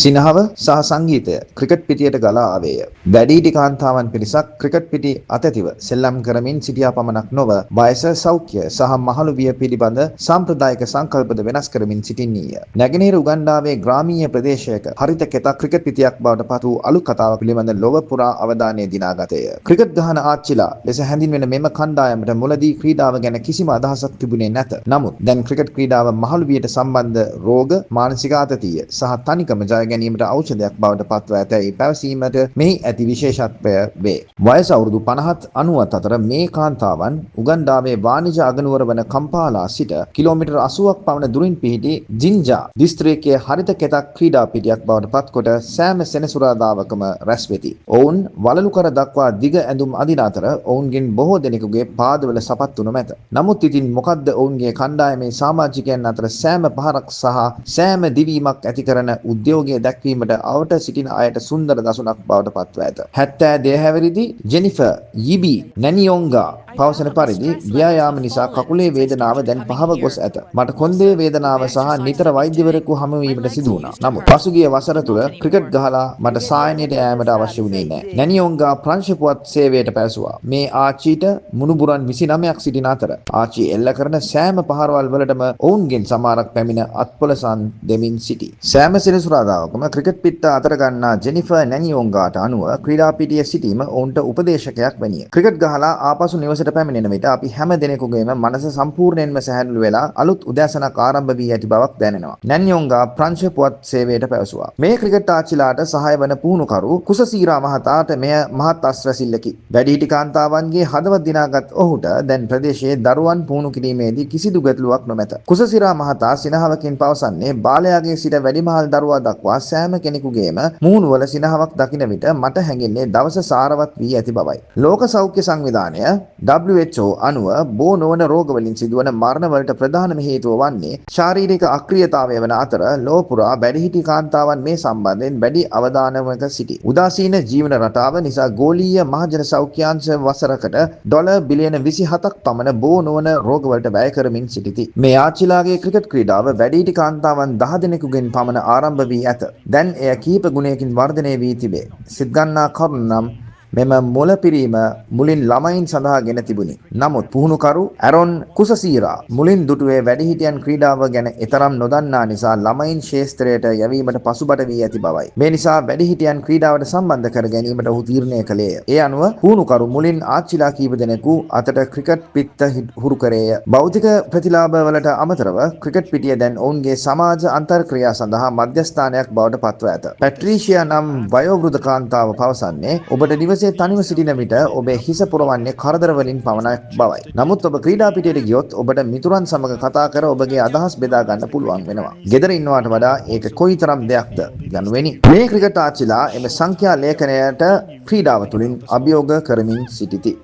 සිනහව සහ සංගීතය ක්‍රිකට් පිටියට ගලා ආවේය. වැඩිහිටි කාන්තාවන් පිරිසක් ක්‍රිකට් පිටි අතැතිව සෙල්ලම් කරමින් සිටියා පමණක් නොව වයස, සෞඛ්‍ය සහ මහලු විය පිළිබඳ සාම්ප්‍රදායික සංකල්පද වෙනස් කරමින් සිටින්නීය. නැගෙනහිර උගන්ඩාවේ ග්‍රාමීය ප්‍රදේශයක හරිත කෙතක් ක්‍රිකට් පිටියක් බවට පත් වූ අලුත් කතාවක් පිළිබඳ ලොව පුරා අවධානය දිනාගතය. ක්‍රිකට් ගහන ආච්චිලා ලෙස හැඳින්වෙන මෙම කණ්ඩායමට මුලදී ක්‍රීඩාව ගැන කිසිම අදහසක් තිබුණේ නැත. නමුත් දැන් ක්‍රිකට් ක්‍රීඩාව මහලු වියට සම්බන්ධ රෝග, මානසික ආතතිය සහ තනිකම ජය ගැනීමට ඖෂධයක් බවට පත්ව ඇතැයි පැවසීමට මෙහි ඇති විශේෂත්වය වේ. වයස අවුරුදු 50 90 අතර මේ කාන්තාවන් උගන්ඩාවේ වාණිජ අගනුවර වන කම්පාලා සිට කිලෝමීටර් 80ක් පමණ දුරින් පිහිටි ජින්ජා දිස්ත්‍රික්කයේ හරිත කෙතක් ක්‍රීඩා පිටියක් බවට පත්කොට සෑම සෙනසුරාදාවකම රැස් වෙති. ඔවුන් වලලු කර දක්වා දිග ඇඳුම් අදින අතර ඔවුන්ගෙන් බොහෝ දෙනෙකුගේ පාදවල සපත්තු නොමැත. නමුත් ඉතින් මොකද්ද ඔවුන්ගේ කණ්ඩායමේ සමාජිකයන් අතර සෑම පහරක් සහ සෑම දිවීමක් ඇති කරන උද්‍යෝගය දැක්වීමට අවට සිටින අයට සුන්දර දසුනක් බවට පත්ව ඇත. 72 හැවිරිදි ජෙනිෆර් යිබි නැනියොංගා පවසන පරිදි ව්‍යායාම නිසා කකුලේ වේදනාව දැන් පහව ගොස් ඇත. මට කොන්දේ වේදනාව සහ නිතර වෛද්‍යවරයෙකු හමු වීමට සිදු වුණා. නමුත් පසුගිය වසර තුල ක්‍රිකට් ගහලා මට සායනයට යෑමට අවශ්‍ය වුණේ නැහැ. නැනියොංගා ප්‍රංශ පුවත් සේවයට පැවසුවා. මේ ආච්චිට මුණුබුරන් 29ක් සිටින අතර ආච්චි එල්ල කරන සෑම පහරවල් වලටම ඔවුන්ගෙන් සමාරක් පැමිණ අත්පොලසන් දෙමින් සිටි. සෑම සෙනසුරාදාවකම ක්‍රිකට් පිට්ට අතර ගන්නා ජෙනිෆර් නැනියොංගාට අනුව ක්‍රීඩා පිටියේ සිටීම ඔවුන්ට උපදේශකයක් වැනිය. ක්‍රිකට් ගහලා ආපසු නිවසට පැමිණෙන විට අපි හැම දිනෙකගේම මනස සම්පූර්ණයෙන්ම සැහැල්ලු වෙලා අලුත් උදෑසනක් ආරම්භ වී ඇති බවක් දැනෙනවා. නැනියොංගා ප්‍රංශ පුවත් සේවයට පැවසුවා. මේ ක්‍රිකට් ආච්චිලාට සහාය වන පුහුණුකරු කුසසීරා මහතාට මෙය මහත් අස්වැසිල්ලකි. වැඩිහිටි කාන්තාවන්ගේ හදවත් දිනාගත් ඔහුට දැන් ප්‍රදේශයේ දරුවන් පුහුණු කිරීමේදී කිසිදු ගැටලුවක් නොමැත. කුසසීරා මහතා සිනහවකින් පවසන්නේ බාලයාගේ සිට වැඩිමහල් දරුවා දක්වා සෑම කෙනෙකුගේම මුහුණුවල සිනහවක් දකින විට මට හැඟෙන්නේ දවස සාරවත් වී ඇති බවයි. ලෝක සෞඛ්‍ය සංවිධානය WHO අනුව බෝ නොවන රෝගවලින් සිදුවන මරණ වලට ප්‍රධානම හේතුව වන්නේ ශාරීරික අක්‍රියතාවය වන අතර ලොව පුරා වැඩිහිටි කාන්තාවන් මේ සම්බන්ධයෙන් වැඩි අවධානමක සිටි. උදාසීන ජීවන රටාව නිසා ගෝලීය මහජන සෞඛ්‍යාංශ වසරකට ඩොලර් බිලියන 27ක් පමණ බෝ නොවන රෝගවලට වැය කරමින් සිටිති. මේ ආච්චිලාගේ ක්‍රිකට් ක්‍රීඩාව වැඩිහිටි කාන්තාවන් 10 දෙනෙකුගෙන් පමණ ආරම්භ වී ඇත. දැන් එය කීප ගුණයකින් වර්ධනය වී තිබේ. සිත් ගන්නා කරුණ නම් මෙම මොළ පිරීම මුලින් ළමයින් සඳහා ගෙන තිබුණි. නමුත් පුහුණුකරු ඇරොන් කුසසීරා මුලින් දුටුවේ වැඩිහිටියන් ක්‍රීඩාව ගැන එතරම් නොදන්නා නිසා ළමයින් ක්ෂේත්‍රයට යැවීමට පසුබට වී ඇති බවයි. මේ නිසා වැඩිහිටියන් ක්‍රීඩාවට සම්බන්ධ කර ගැනීමට ඔහු තීරණය කළේය. ඒ අනුව පුහුණුකරු මුලින් ආච්චිලා කීප දෙනෙකු අතට ක්‍රිකට් පිත්ත හුරු කරේය. භෞතික ප්‍රතිලාභ වලට අමතරව ක්‍රිකට් පිටිය දැන් ඔවුන්ගේ සමාජ අන්තර්ක්‍රියා සඳහා මධ්‍යස්ථානයක් බවට පත්ව ඇත. පැට්‍රීෂියා නම් වයෝවෘද්ධ කාන්තාව පවසන්නේ ඔබට නිවසේ තනිව සිටින විට ඔබේ හිස පුරවන්නේ කරදර වලින් පමණක් බවයි. නමුත් ඔබ ක්‍රීඩා පිටියට ගියොත් ඔබට මිතුරන් සමග කතා කර ඔබගේ අදහස් බෙදා ගන්න පුළුවන් වෙනවා. ගෙදර ඉන්නවට වඩා ඒක කොයිතරම් දෙයක්ද යනුවෙනි. මේ ක්‍රිකට් ආච්චිලා එම සංඛ්‍යා ලේඛනයට ක්‍රීඩාව තුළින් අභියෝග කරමින් සිටිති.